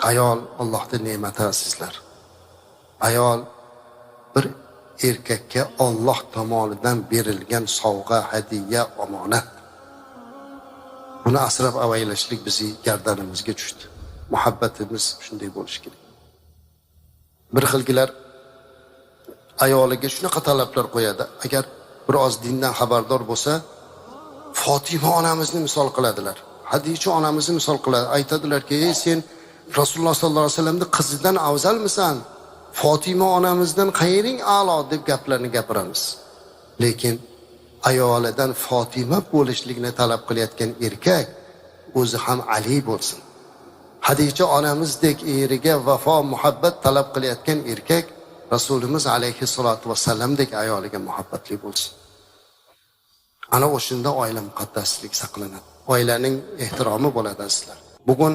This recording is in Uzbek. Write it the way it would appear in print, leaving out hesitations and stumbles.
Ayol Allohning ne'mati azizlar. Ayol bir erkakka Alloh tomonidan berilgan sovg'a, hadiya, omonat. Buni asrab avaylashlik bizning gardanimizga tushdi. Muhabbatimiz shunday bo'lishi kerak. Bir xilgilar ayoliga shunaqa talablar qo'yadi. Agar biroz dindan xabardor bo'lsa, Fatima onamizni misol qiladilar. Hadicha onamizni misol qiladi. Aytadilarki, "Ey sen Rasululloh sollallohu alayhi vasallamning qizidan afzalmisan? Fatima onamizdan qayering a'lo" deb gaplarni gapiramiz. Lekin ayolidan Fatima bo'lishlikni talab qilayotgan erkak o'zi ham Ali bo'lsin. Hadicha onamizdek eriga vafo, muhabbat talab qilayotgan erkak Rasulimiz alayhissalatu vasallamdek ayoliga muhabbatli bo'lsin. Ana o'shunda oila muqaddaslik saqlanadi. Oilaning ehtiromi bo'ladi sizlar. Bugun